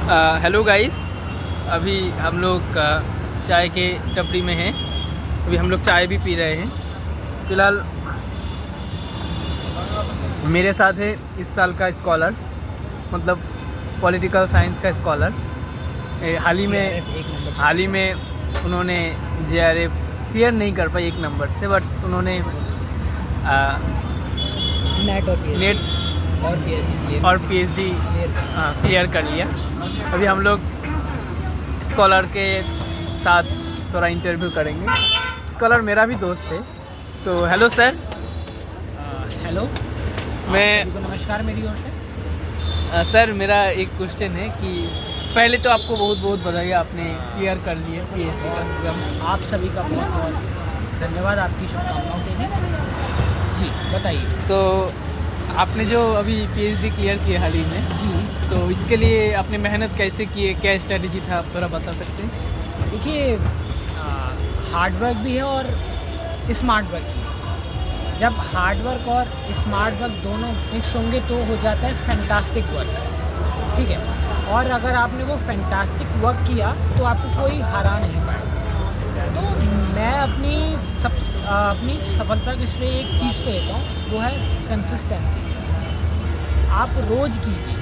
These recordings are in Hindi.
हेलो गाइस, अभी हम लोग चाय के टपरी में हैं। अभी हम लोग चाय भी पी रहे हैं। फ़िलहाल मेरे साथ है इस साल का स्कॉलर, मतलब पॉलिटिकल साइंस का स्कॉलर। हाल ही में उन्होंने JRF क्लियर नहीं कर पाई 1 नंबर से, बट उन्होंने नेट और PhD क्लियर कर लिया। अभी हम लोग स्कॉलर के साथ थोड़ा इंटरव्यू करेंगे। स्कॉलर मेरा भी दोस्त है, तो हेलो सर। हेलो, नमस्कार मेरी ओर से। सर मेरा एक क्वेश्चन है कि पहले तो आपको बहुत बहुत बधाई, आपने क्लियर कर लिया PhD का एग्जाम। आप सभी का बहुत बहुत धन्यवाद आपकी शुभकामनाओं के लिए। जी बताइए। तो आपने जो अभी PhD क्लियर किया हाल ही में, जी, तो इसके लिए आपने मेहनत कैसे की है, क्या स्ट्रैटेजी था, आप थोड़ा बता सकते हैं? देखिए, हार्ड वर्क भी है और स्मार्ट वर्क भी है। जब हार्ड वर्क और स्मार्ट वर्क दोनों मिक्स होंगे तो हो जाता है फैंटास्टिक वर्क, ठीक है। और अगर आपने वो फैंटास्टिक वर्क किया तो आपको कोई हरा नहीं पाएगा। तो मैं अपनी सफलता के लिए एक चीज़ पे देता हूँ, वो है कंसिस्टेंसी। आप रोज़ कीजिए,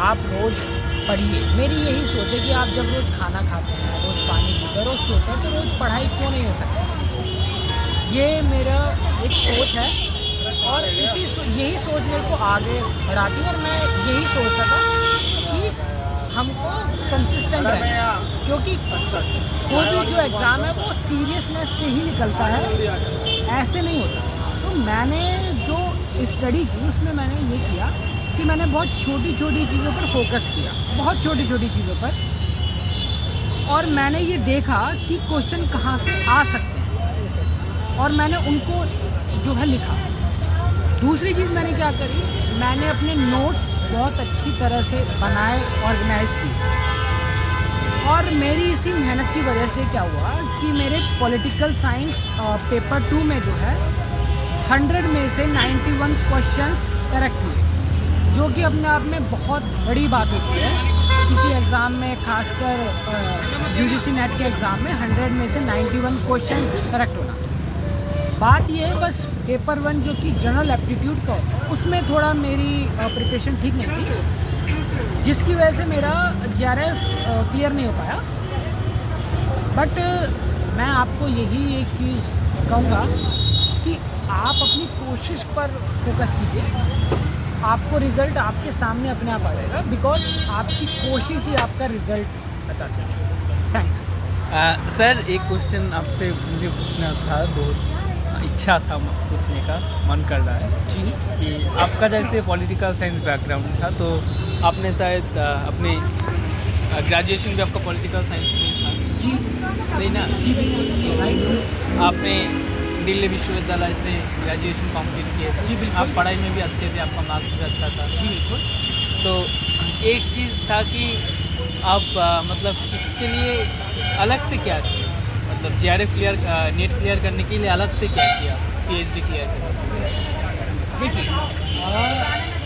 आप रोज़ पढ़िए। मेरी यही सोच है कि आप जब रोज़ खाना खाते हैं, रोज़ पानी पीते हैं, रोज़ सोते हैं, तो रोज़ पढ़ाई क्यों नहीं हो सकती। ये मेरा एक सोच है और यही सोच मेरे को आगे बढ़ाती है। और मैं यही सोचता था कि हमको कंसिस्टेंट रहना, क्योंकि कोई भी जो एग्ज़ाम है वो सीरियसनेस से ही निकलता है, ऐसे नहीं होता। तो मैंने जो स्टडी की उसमें मैंने ये किया कि मैंने बहुत छोटी छोटी चीज़ों पर फोकस किया, बहुत छोटी छोटी चीज़ों पर, और मैंने ये देखा कि क्वेश्चन कहाँ से आ सकते हैं और मैंने उनको जो है लिखा। दूसरी चीज़ मैंने क्या करी, मैंने अपने नोट्स बहुत अच्छी तरह से बनाए, ऑर्गेनाइज की। और मेरी इसी मेहनत की वजह से क्या हुआ कि मेरे पॉलिटिकल साइंस पेपर 2 में जो है 100 में से 91 क्वेश्चंस करेक्ट हुए, जो कि अपने आप में बहुत बड़ी बात होती है किसी एग्ज़ाम में, खासकर UGC नेट के एग्ज़ाम में 100 में से 91 क्वेश्चन करेक्ट होना। बात ये है बस पेपर 1 जो कि जनरल एप्टीट्यूड का, उसमें थोड़ा मेरी प्रिपरेशन ठीक नहीं थी, जिसकी वजह से मेरा JRF क्लियर नहीं हो पाया। बट मैं आपको यही एक चीज़ कहूँगा कि आप अपनी कोशिश पर फोकस कीजिए, आपको रिज़ल्ट आपके सामने अपने आप आ जाएगा, बिकॉज आपकी कोशिश ही आपका रिज़ल्ट बताती है। थैंक्स। सर एक क्वेश्चन आपसे मुझे पूछना था, बहुत इच्छा था पूछने का, मन कर रहा है जी, कि आपका जैसे पॉलिटिकल साइंस बैकग्राउंड था, तो आपने शायद अपने ग्रेजुएशन भी आपका पॉलिटिकल साइंस में था। जी, सही ना? जी बिल्कुल, राइट। आपने दिल्ली विश्वविद्यालय से ग्रेजुएशन कंप्लीट किए थे। जी बिल्कुल। आप पढ़ाई में भी अच्छे थे, आपका मार्क्स भी अच्छा था। जी बिल्कुल। तो एक चीज़ था कि आप मतलब इसके लिए अलग से क्या किया, मतलब JRF क्लियर, नेट क्लियर करने के लिए अलग से क्या किया, PhD क्लियर करने के लिए?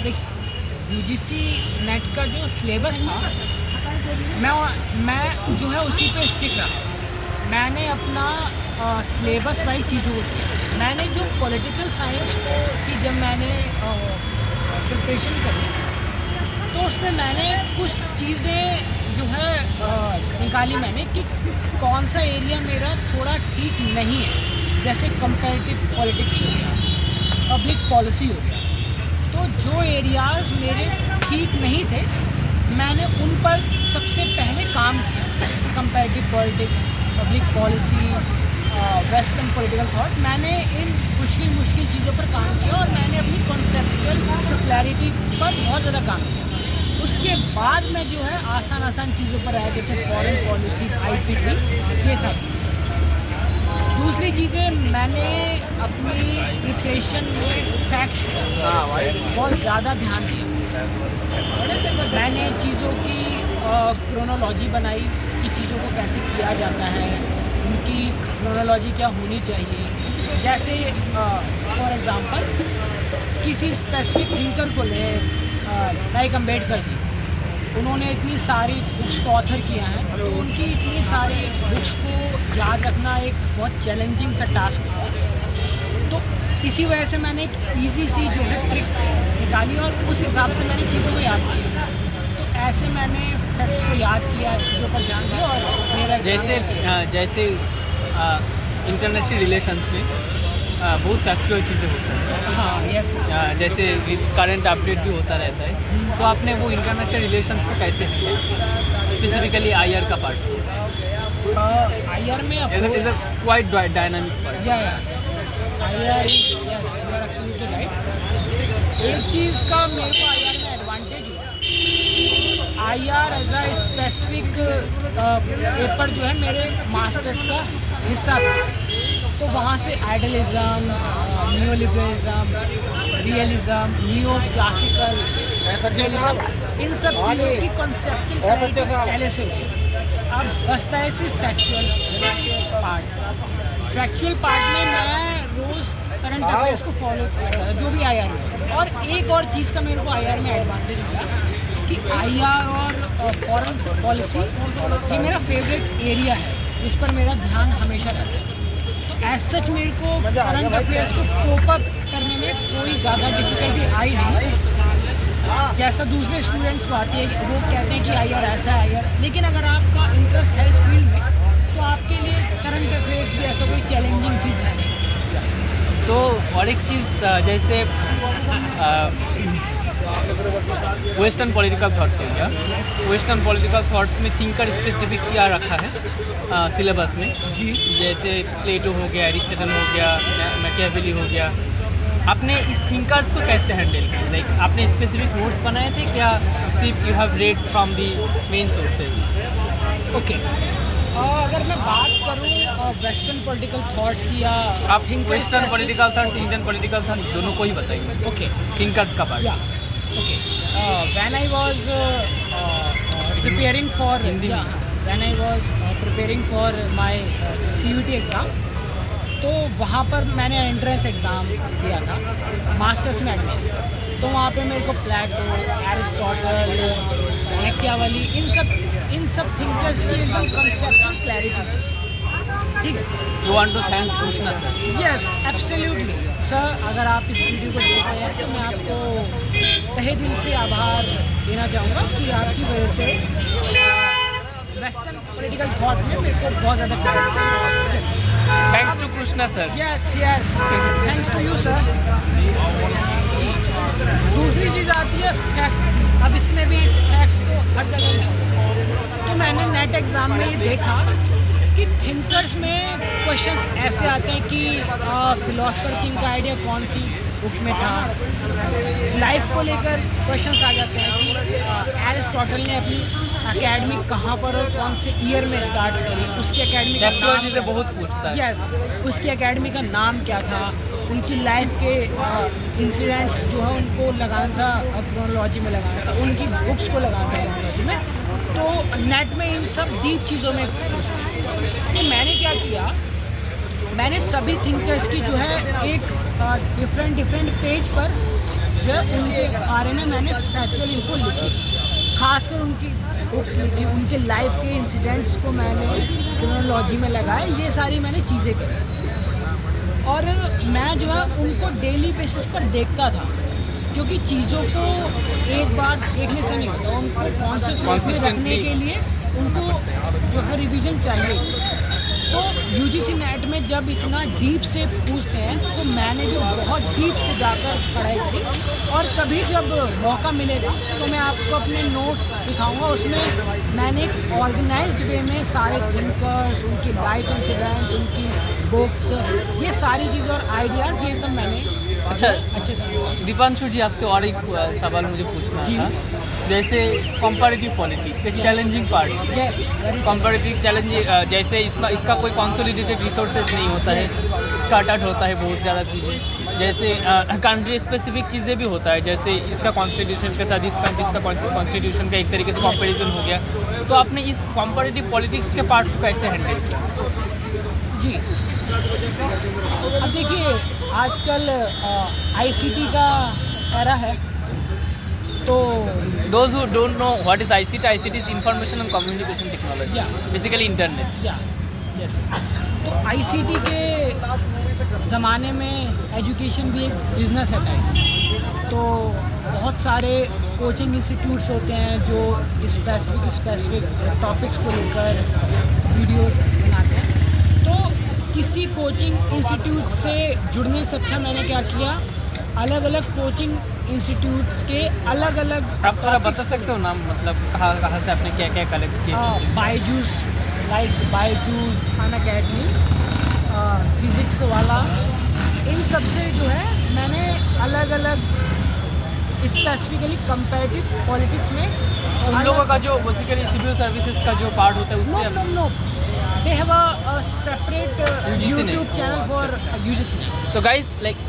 देखिए UGC नेट का जो सिलेबस था, मैं जो है उसी पे स्टिक रहा। मैंने अपना सिलेबस वाइज चीज़ों को किया। मैंने जो पॉलिटिकल साइंस की जब मैंने प्रिपरेशन करी, तो उसमें मैंने कुछ चीज़ें जो है निकाली मैंने कि कौन सा एरिया मेरा थोड़ा ठीक नहीं है, जैसे कंपैरेटिव पॉलिटिक्स हो गया, पब्लिक पॉलिसी हो गया। तो जो एरियाज़ मेरे ठीक नहीं थे, मैंने उन पर सबसे पहले काम किया। Comparative politics, public policy, western political thought, मैंने इन मुश्किल चीज़ों पर काम किया और मैंने अपनी कॉन्सेप्चुअल क्लैरिटी पर बहुत ज़्यादा काम किया। उसके बाद में जो है आसान चीज़ों पर आया, जैसे फॉरेन पॉलिसी, IPT, ये सब। दूसरी चीज़ें, मैंने अपनी प्रिपरेशन में फैक्ट्स पर बहुत ज़्यादा ध्यान दिया। मैंने चीज़ों की क्रोनोलॉजी बनाई कि चीज़ों को कैसे किया जाता है, उनकी क्रोनोलॉजी क्या होनी चाहिए। जैसे फॉर एग्ज़ाम्पल किसी स्पेसिफिक थिंकर को ले, लाइक अम्बेडकर जी, उन्होंने इतनी सारी बुक्स को ऑथर किया है, तो उनकी इतनी सारी बुक्स को याद रखना एक बहुत चैलेंजिंग सा टास्क था। तो इसी वजह से मैंने एक ईजी सी जो है ट्रिक निकाली और उस हिसाब से मैंने चीज़ों को याद किया। तो ऐसे मैंने फैक्ट्स को याद किया, चीज़ों पर ध्यान दिया और मेरा जैसे इंटरनेशनल रिलेशंस में बहुत फैक्चुअल चीज़ें होती हैं। हाँ, यस। जैसे करंट अपडेट भी होता रहता है, तो आपने वो इंटरनेशनल रिलेशंस को कैसे किया, स्पेसिफिकली आईआर का पार्ट? आईआर में is a quite dynamic part. IR yes, you are absolutely right. एक चीज़ का मेरे को आईआर में एडवांटेज हुआ, IR as a specific paper जो है मेरे मास्टर्स का हिस्सा था। तो वहाँ से idealism, new liberalism, realism, new classical, इन सब चीज़ों की कॉन्सेप्चुअल पहले से हुई। अब बचता है सिर्फ फैक्चुअल पार्ट। फैक्चुअल पार्ट में मैं रोज़ करंट अफेयर्स को फॉलो करता था, जो भी आईआर में। और एक और चीज़ का मेरे को आईआर में एडवांटेज मिला कि आईआर और फॉरेन पॉलिसी ये मेरा फेवरेट एरिया है, इस पर मेरा ध्यान हमेशा रहता है। एज सच मेरे को करंट अफेयर्स को कोप अप करने में कोई ज़्यादा डिफिकल्टी आई नहीं, जैसा दूसरे स्टूडेंट्स को आती है। वो कहते हैं कि आईआर ऐसा है आईआर, लेकिन अगर आपका इंटरेस्ट है इस फील्ड में तो आपके लिए करंट अफेयर्स भी ऐसा कोई चैलेंजिंग चीज़ है नहीं। तो और एक चीज़ जैसे वेस्टर्न पॉलिटिकल थॉट्स हो गया, वेस्टर्न पॉलिटिकल थॉट्स में थिंकर स्पेसिफिक क्या रखा है सिलेबस में जी, जैसे प्लेटो हो गया, एरिस्टोटल हो गया, मैकियावेली हो गया। आपने इस थिंकर्स को कैसे हैंडल किया? लाइक आपने स्पेसिफिक नोट्स बनाए थे क्या, सिर्फ you have read from the main sources? Okay, अगर मैं बात करूँ वेस्टर्न पॉलिटिकल थॉट्स की या आप western political thoughts, Indian political thoughts दोनों को ही बताइए। ओके, थिंकर्स का part. Okay. When I was preparing for my CUT exam, तो वहाँ पर मैंने एंट्रेंस एग्ज़ाम दिया था मास्टर्स में एडमिशन। तो वहाँ पे मेरे को प्लेटो, एरिस्टोटल, मैकियावेली, इन सब थिंकर्स की एकदम कंसेप्चुअल क्लैरिटी, ठीक है। You want to thanks Krishna sir? Yes, absolutely sir. अगर आप इस वीडियो को देख रहे हैं तो मैं आपको तहे दिल से आभार देना चाहूँगा कि आपकी वजह से वेस्टर्न पॉलिटिकल थॉट में मेरे को बहुत ज़्यादा thanks to Krishna sir. Yes yes, thanks to you sir. दूसरी चीज़ आती है फैक्ट्स। अब इसमें भी फैक्ट्स को हर जगह, तो मैंने नेट एग्ज़ाम में ये देखा कि थिंकर्स में क्वेश्चंस ऐसे आते हैं कि फिलोसफर किंग का आइडिया कौन सी बुक में था। लाइफ को लेकर क्वेश्चंस आ जाते हैं कि एरिस्टोटल ने अपनी एकेडमी कहाँ पर और कौन से ईयर में स्टार्ट करी, उसकी एकेडमी का नाम से बहुत पूछता है। यस, उसकी एकेडमी का नाम क्या था, उनकी लाइफ के इंसिडेंट्स जो है उनको लगाना था क्रोनोलॉजी में, लगाना था उनकी बुक्स को लगाना था क्रोनोलॉजी में। तो नेट में इन सब डीप चीज़ों में तो मैंने क्या किया, मैंने सभी थिंकर्स की जो है एक डिफरेंट पेज पर जो है उनके बारे में मैंने फैक्चुअल इन्फो लिखी, खासकर उनकी बुक्स लिखी, उनके लाइफ के इंसिडेंट्स को मैंने क्रोनोलॉजी में लगाया। ये सारी मैंने चीज़ें करी और मैं जो है उनको डेली बेसिस पर देखता था, क्योंकि चीज़ों को एक बार देखने से नहीं होता, उनको कॉन्शियसनेस में रखने के लिए उनको जो है रिवीजन चाहिए। तो यूजीसी नेट में जब इतना डीप से पूछते हैं तो मैंने भी बहुत डीप से जाकर पढ़ाई करी, और कभी जब मौका मिलेगा तो मैं आपको अपने नोट्स दिखाऊंगा। उसमें मैंने एक ऑर्गेनाइज्ड वे में सारे थिंकर्स, उनकी लाइफ इंसिडेंट, उनकी बुक्स, ये सारी चीज़ और आइडियाज़, ये सब मैंने अच्छे से। दीपांशु जी, आपसे और एक सवाल मुझे पूछना था। जैसे कंपैरेटिव पॉलिटिक्स एक चैलेंजिंग पार्ट है। कंपैरेटिव चैलेंज, जैसे इसका कोई कंसोलिडेटेड रिसोर्सेज नहीं होता है, स्टार्ट होता है बहुत ज़्यादा चीज़ें, जैसे कंट्री स्पेसिफिक चीज़ें भी होता है, जैसे इसका कॉन्स्टिट्यूशन के साथ इस कंट्री का कॉन्स्टिट्यूशन का एक तरीके से कंपैरिजन हो गया। तो आपने इस कंपैरेटिव पॉलिटिक्स के पार्ट को कैसे हैंडल किया? जी, अब देखिए आजकल आईसीटी का एरा है, तो Those who don't know what is ICT, ICT is Information and Communication Technology. Yeah. Basically internet. या यस, तो आईसीटी के ज़माने में एजुकेशन भी एक बिज़नेस है टाइप। तो बहुत सारे कोचिंग इंस्टीट्यूट्स होते हैं जो स्पेसिफिक टॉपिक्स को लेकर वीडियोस बनाते हैं। तो किसी कोचिंग इंस्टीट्यूट से जुड़ने से अच्छा मैंने क्या किया, अलग अलग कोचिंग इंस्टीट्यूट्स के अलग अलग आप थोड़ा बता सकते हो नाम, मतलब कहाँ कहाँ से आपने क्या क्या कलेक्ट किया? बायजूस, लाइक बायजूस, अन अकेडमी, फिज़िक्स वाला, इन सब से जो है मैंने अलग अलग स्पेसिफिकली कंपेरेटिव पॉलिटिक्स में उन लोगों का जो बेसिकली सिविल सर्विसेज का जो पार्ट होता है नो उससे no no they have a separate UGC YouTube net. Channel for UGC. So guys, like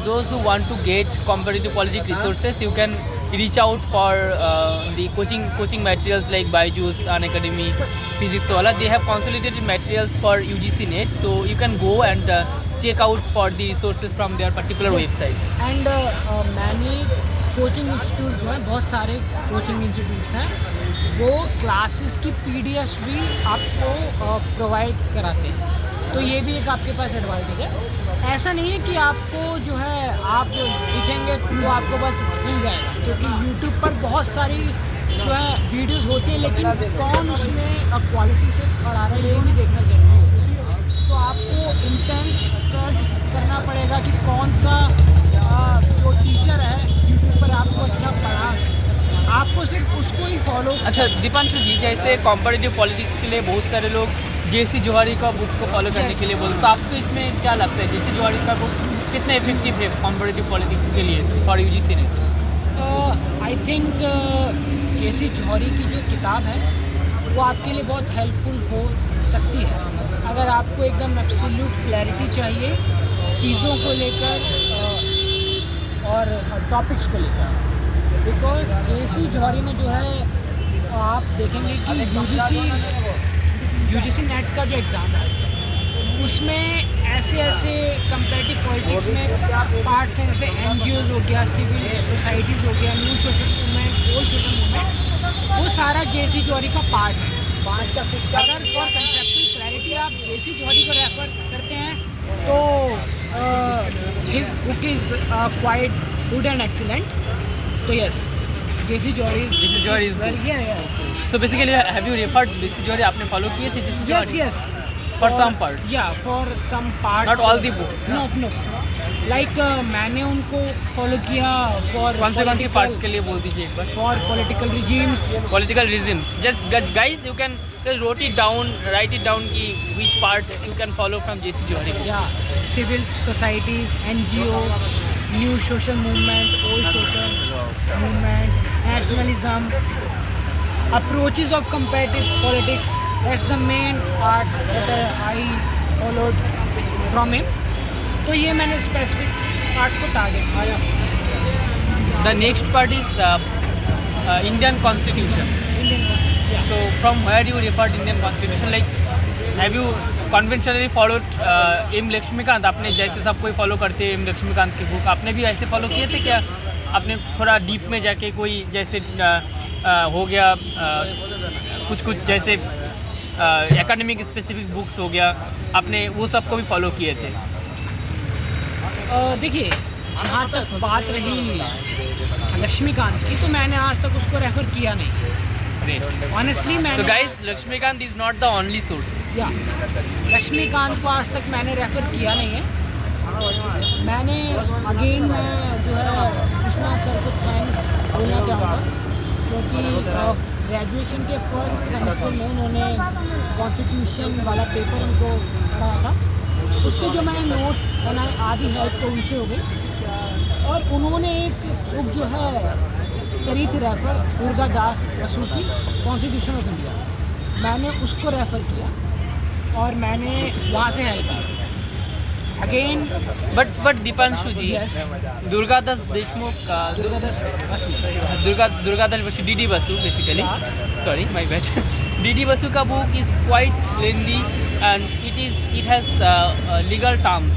those who want to get competitive politics resources, you can reach out for the coaching materials like Byju's, Unacademy, Physics wala. They have consolidated materials for UGC net, so you can go and check out for the resources from their particular websites. And मैंने कोचिंग इंस्टीट्यूट जो है, बहुत सारे कोचिंग इंस्टीट्यूट्स हैं, वो क्लासेस की पीडीएफ भी आपको प्रोवाइड कराते हैं। तो ये भी एक आपके पास एडवांटेज है। ऐसा नहीं है कि आपको जो है आप लिखेंगे तो आपको बस मिल जाएगा, क्योंकि यूट्यूब पर बहुत सारी जो है वीडियोस होती है, लेकिन कौन उसमें क्वालिटी से पढ़ा रहा है ये भी देखना ज़रूरी होता है। तो आपको इंटेंस सर्च करना पड़ेगा कि कौन सा जो टीचर है यूट्यूब पर आपको अच्छा पढ़ा, आपको सिर्फ उसको ही फॉलो। अच्छा दीपांशु जी, जैसे कॉम्पिटिटिव पॉलिटिक्स के लिए बहुत सारे लोग जेसी जोहरी का बुक को फॉलो करने के लिए बोलते, तो आपको इसमें क्या लगता है जेसी जोहरी का बुक कितना इफेक्टिव है कॉम्पिटिटिव पॉलिटिक्स के लिए for UGC NET? I think J C Johari की जो किताब है वो आपके लिए बहुत हेल्पफुल हो सकती है, अगर आपको एकदम एब्सोल्यूट क्लैरिटी चाहिए चीज़ों को लेकर और टॉपिक्स को लेकर। बिकॉज जेसी जौहरी में जो है आप देखेंगे कि यूजीसी नेट का जो एग्ज़ाम है उसमें ऐसे कंपेरेटिव पॉलिटिक्स में पार्ट्स हैं, जैसे एनजीओज़ हो गया, सिविल सोसाइटीज़ हो गया, new social movement, old social movement, वो सारा जेसी जौहरी का पार्ट है। अगर फॉर कंसेप्चुअल क्लैरिटी आप जेसी जौहरी को रेफर करते हैं तो his book is quite good and excellent. तो yes, J C Johari is good. So basically, have you referred J C Johari, आपने फॉलो किए थे J C Johari? Yes For some part. Yeah, for some parts. Not all the book. No. Like मैंने उनको फॉलो किया for कौन से पार्ट्स के लिए बोल दीजिए एक बार? for political regimes. Political regimes. Just guys, you can just write it down कि which parts you can follow from JC Johri. Yeah, civil societies, NGO, new social movement, old social movement, nationalism, approaches of comparative politics. That's the main part that I followed from him. तो ये मैंने specific parts को target किया। The next part is Indian Constitution. Yeah. So from where you referred Indian Constitution? Like have you conventionally followed M Laxmikant? आपने जैसे सब कोई फॉलो करते हैं M लक्ष्मीकांत की बुक, आपने भी ऐसे फॉलो किए थे क्या? आपने थोड़ा डीप में जाके कोई जैसे हो गया कुछ जैसे एकेडमिक स्पेसिफिक बुक्स हो गया, आपने वो सब को भी फॉलो किए थे? देखिए, जहाँ तक बात रही लक्ष्मीकांत की, तो मैंने आज तक उसको रेफर किया नहीं ऑनेस्टली। मैंने So guys, Laxmikanth is not the only source. या लक्ष्मीकांत को आज तक मैंने रेफर किया नहीं है। मैंने अगेन मैं जो है कृष्णा सर को थैंक्स बोलना चाहूँगा, क्योंकि ग्रेजुएशन के फर्स्ट सेमेस्टर में उन्होंने कॉन्स्टिट्यूशन वाला पेपर उनको पढ़ाया था, उससे जो मैंने नोट्स बनाए आधी हेल्प तो उनसे हो गई। और उन्होंने एक बुक जो है करी थी रेफ़र, दुर्गा दास बसु की कॉन्स्टिट्यूशन ऑफ इंडिया, मैंने उसको रेफ़र किया और मैंने वहाँ से हेल्प की अगेन। बट दीपांशु जी, दुर्गादास देशमुख का Durgadas Basu, D D Basu basically, sorry my bad, D D Basu का book is quite lengthy and it has legal terms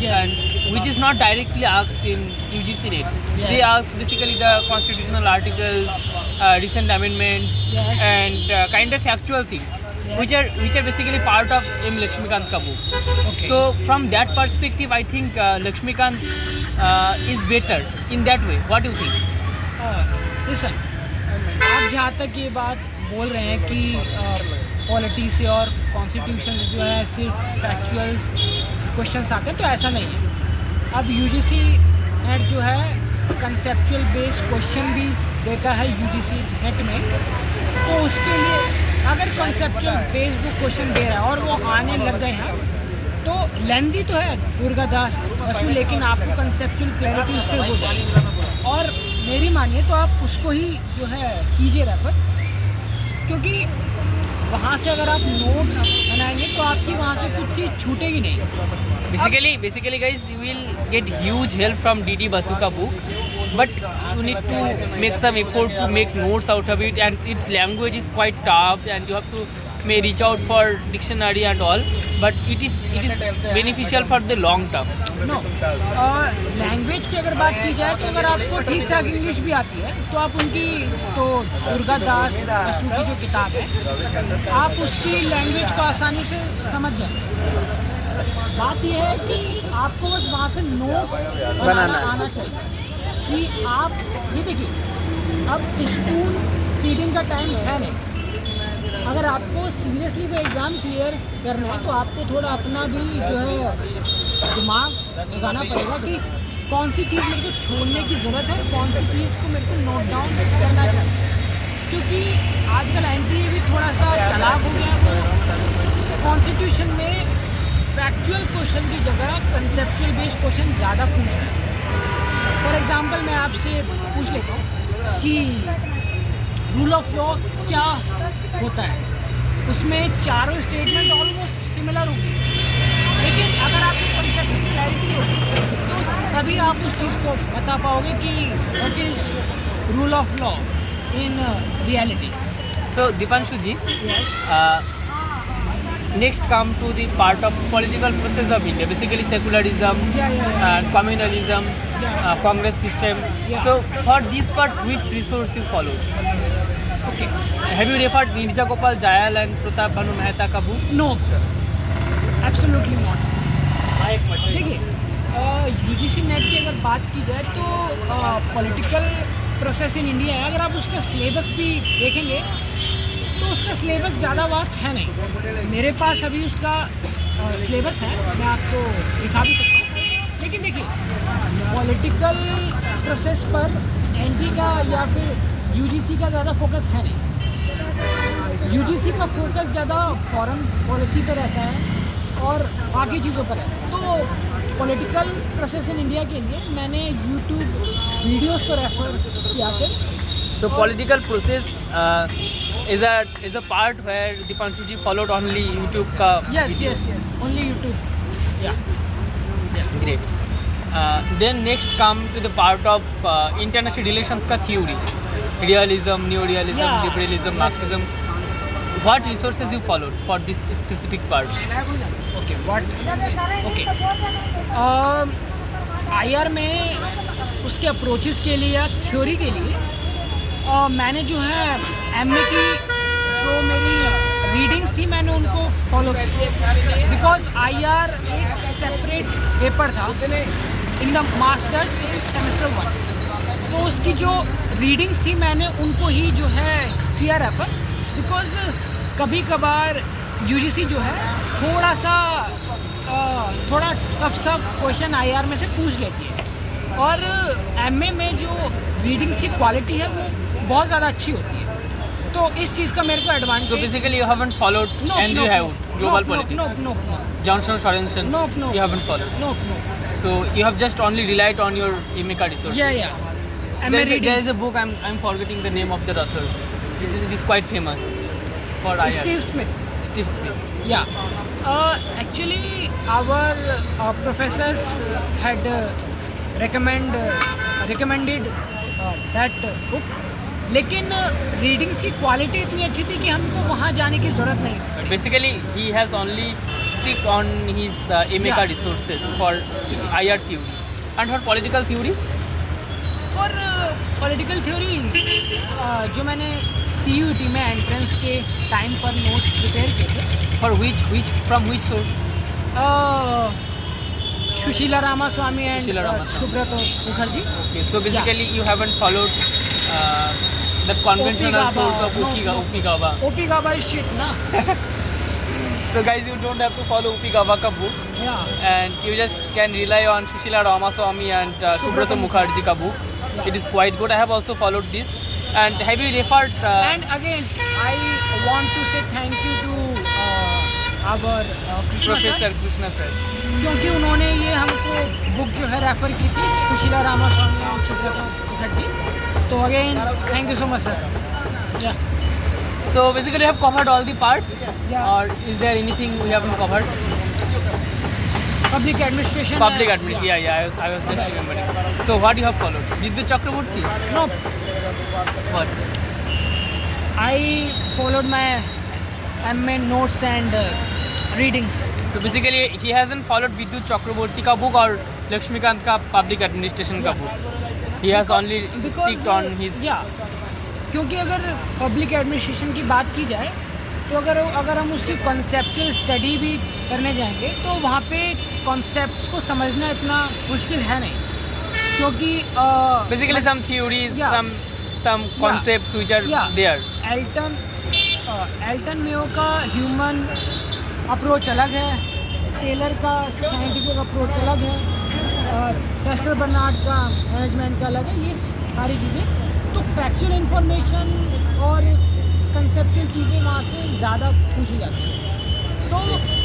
and which is not directly asked in UGC NET. Yes. They ask basically the constitutional articles, recent amendments, Yes. and kind of factual things, Yes. which are basically part of M. Lakshmikant ka book. Okay. So from that perspective, I think Lakshmikant is better in that way. What do you think? Listen, आप जहाँ तक ये बात बोल रहे हैं कि पॉलिटी से और कॉन्स्टिट्यूशन से जो है सिर्फ फैक्चुअल क्वेश्चंस आते हैं, तो ऐसा नहीं है। अब यूजीसी नेट जो है कंसेप्चुअल बेस्ड क्वेश्चन भी देता है यूजीसी नेट में, तो उसके लिए अगर कंसेप्चुअल बेस्ड वो क्वेश्चन दे रहा है और वो आने लग गए हैं, तो लेंदी तो है दुर्गादास बसु, लेकिन आपको कंसेप्चुअल क्लैरिटी उससे हो जाए। और मेरी मानिए तो आप उसको ही जो है कीजिए रेफर, क्योंकि वहाँ से अगर आप नोट्स बनाएंगे तो आपकी वहाँ से कुछ चीज़ छूटेगी नहीं। Basically guys, you will get huge help from DD Basu ka book, but you need to make some effort to make notes out of it, and its language is quite tough and you have to may reach out for dictionary and all, but it is beneficial for the long term. No, language की अगर बात की जाए तो अगर आपको ठीक ठाक इंग्लिश भी आती है तो आप उनकी तो दुर्गादास बसु की जो किताब है आप उसकी लैंग्वेज को आसानी से समझ जाए। बात यह है कि आपको बस वहाँ से नोट्स बनाना आना चाहिए कि आप ये देखिए, अब स्पून फीडिंग का टाइम है नहीं। अगर आपको सीरियसली वो एग्ज़ाम क्लियर करना है तो आपको थोड़ा अपना भी जो है दिमाग लगाना पड़ेगा कि कौन सी चीज़ मेरे को छोड़ने की ज़रूरत है और कौन सी चीज़ को मेरे को नोट डाउन करना चाहिए, क्योंकि आजकल एनटीए भी थोड़ा सा चालाक हो गया है। कॉन्स्टिट्यूशन में फैक्चुअल क्वेश्चन की जगह कंसेप्चुअल बेस्ड क्वेश्चन ज़्यादा पूछ रहे हैं। फॉर एग्जांपल मैं आपसे पूछ लेता हूँ कि रूल ऑफ लॉ क्या होता है, उसमें चारों स्टेटमेंट ऑलमोस्ट सिमिलर होंगे, लेकिन अगर आपको कंसेप्ट की क्लैरिटी होगी तो तभी आप उस चीज़ को बता पाओगे कि what is rule of law in reality. So Dipanshu ji, yes, next come to the part of political process of India, basically secularism, Yeah. communalism, Yeah. Congress system. Yeah. So for this part, which resource you follow? Okay, Have you referred Nirja Gopal Jayal and Pratap Bhanu Mehta ka book? No, absolutely not. देखिए, यूजीसी नेट की अगर बात की जाए तो पॉलिटिकल प्रोसेस इन इंडिया है, अगर आप उसका सिलेबस भी देखेंगे तो उसका सिलेबस ज़्यादा वास्ट है नहीं। मेरे पास अभी उसका सिलेबस है, मैं आपको दिखा भी सकता हूँ, लेकिन देखिए पॉलिटिकल प्रोसेस पर एनटी का या फिर यूजीसी का ज़्यादा फोकस है नहीं। यूजीसी का फोकस ज़्यादा फॉरेन पॉलिसी पर रहता है और बाकी चीज़ों पर है। तो पॉलिटिकल प्रोसेस इन इंडिया के लिए मैंने यूट्यूब वीडियोस को रेफर किया फिर। So political process is a part where Dipanshu ji followed only YouTube ka yes video. Yes yes, only YouTube. या Great. Then next come to the part of international relations ka theory, realism, neo-realism, Yeah. liberalism, Marxism. What resources you followed for this specific part? Okay, what okay, IR में उसके अप्रोचेस के लिए या थ्योरी के लिए मैंने जो है एमए की जो मेरी रीडिंग्स थी मैंने उनको फॉलो किया, बिकॉज आईआर एक सेपरेट पेपर था in the masters in semester 1, तो उसकी जो रीडिंग्स थी मैंने उनको ही जो है किया रेफर, बिकॉज कभी कभार यूजीसी जो है थोड़ा सा थोड़ा टफ सा क्वेश्चन आईआर में से पूछ लेती है, और एमए में जो रीडिंग्स की क्वालिटी है वो बहुत ज़्यादा अच्छी होती है, तो इस चीज़ का मेरे को advantage. So basically you haven't followed Andrew Hewitt, global politics. No. Johnson Sorensen. No. You haven't followed. No. So you have just only relied on your MA resources. Yeah. There is a book, I'm forgetting the name of the author. It is quite famous for IR. Steve Smith. Steve Smith. Yeah. Actually, our professors had recommended that book. लेकिन रीडिंग्स की क्वालिटी इतनी अच्छी थी कि हमको वहाँ जाने की ज़रूरत नहीं थी। Basically, he has only stick on his MK Yeah. resources for IR theory. And for political theory, और पॉलिटिकल थ्योरी जो मैंने CUET में एंट्रेंस के टाइम पर नोट्स प्रिपेयर किए थे, for from which source? Sushila Ramaswamy and Sushila Ramaswamy. Subrata Mukherjee. Okay, so basically you haven't followed the conventional source of Ukigawa. ओपिगावा इज शिट ना. So guys, you don't have to follow Ukigawa ka book, या and you just can rely on Sushila Ramaswamy and Subrata Mukherjee ka book. Yeah. It is quite good. I have also followed this. And have you referred? And again I want to say thank you to our Krishna Professor sir, Krishna sir. क्योंकि उन्होंने ये हमको बुक जो है रेफर की थी, सुशीला रामास्वामी और सुब्रत मुखर्जी. तो again thank you so much sir. या So basically, you have covered all the parts. Yeah. Or is there anything we haven't covered? Public administration. Public administration. Yeah. I was just remembering. So what you have followed? Vidyut Chakraborty. No, What? I followed my MA notes and readings. So basically, he hasn't followed Vidyut Chakraborty ka book or Lakshmikant ka public administration ka book. He has only sticked on his. या क्योंकि अगर पब्लिक एडमिनिस्ट्रेशन की बात की जाए तो अगर हम उसकी कॉन्सेप्चुअल स्टडी भी करने जाएंगे तो वहाँ पे कॉन्सेप्ट्स को समझना इतना मुश्किल है नहीं, क्योंकि Basically, some theories, Yeah. some concepts which are there. Elton Mayo का ह्यूमन अप्रोच अलग है, टेलर का साइंटिफिक अप्रोच अलग है, पेस्टर बर्नार्ड का मैनेजमेंट का अलग है. ये सारी चीज़ें तो फैक्चुअल इंफॉर्मेशन और कंसेप्चुअल चीज़ें वहाँ से ज़्यादा पूछी जाती हैं. तो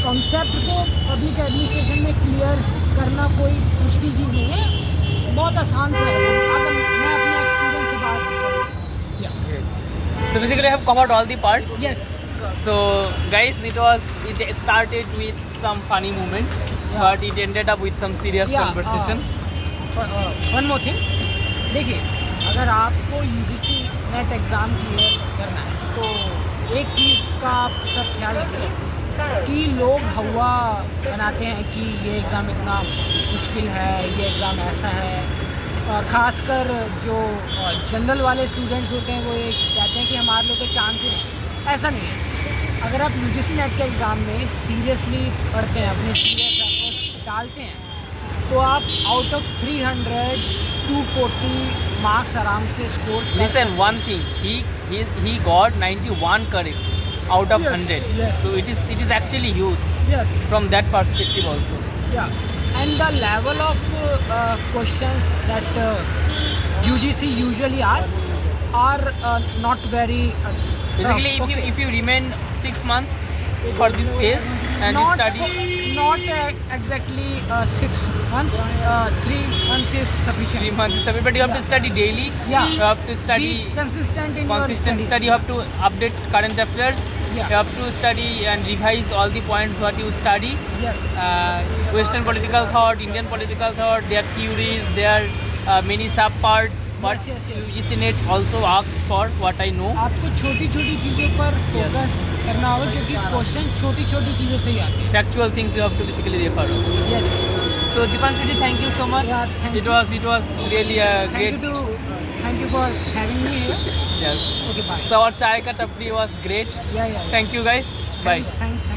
कॉन्सेप्ट को पब्लिक एडमिनिस्ट्रेशन में क्लियर करना कोई मुश्किल चीज़ नहीं है, बहुत आसान से है. अगर मैं अपने एक्सपीरियंस से बात करूँ. या So basically, I have covered all the parts. Yes. So guys, it started with some funny moments, Yeah. but it ended up with some serious conversation. One more thing. देखिए, अगर आपको UGC नेट एग्ज़ाम क्लियर करना है तो एक चीज़ का आप सब ख्याल रखिए कि लोग हवा बनाते हैं कि ये एग्ज़ाम इतना मुश्किल है, ये एग्ज़ाम ऐसा है. ख़ासकर जो जनरल वाले स्टूडेंट्स होते हैं वो ये कहते हैं कि हमारे लोग के चांसेस हैं. ऐसा नहीं है. अगर आप UGC नेट के एग्ज़ाम में सीरियसली पढ़ते हैं, अपने सीरियस एफर्ट्स डालते हैं, तो आप आउट ऑफ 300 240 मार्क्स आराम से score. Listen, one thing, he got 91 correct out of Yes, 100. yes. So it is actually huge yes. from that perspective also. Yeah, and the level of questions that UGC usually asks are not very. Basically, okay. if you remain 6 months for this phase and you study not exactly 6 months. 3 months is sufficient. 3 months, but you have to study daily. Yeah. You have to study Be consistent in your consistent studies. study. You have to update current affairs. Yeah. You have to study and revise all the points what you study. Yes. Western political thought, Indian political thought, their theories, their many sub parts. But Yes. UGC NET also asks for what I know. आपको छोटी छोटी चीज़ों पर फोकस करना होगा, क्योंकि क्वेश्चन छोटी छोटी चीज़ों से ही आते हैं. Factual things you have to basically refer on. Yes. So Dipanshu ji, thank you so much. Yeah, thank it you. was really a great. Thank you for having me here. Yes. Okay, bye. So our chai ka tapri was great. Yeah. Thank you guys. Bye. Thanks.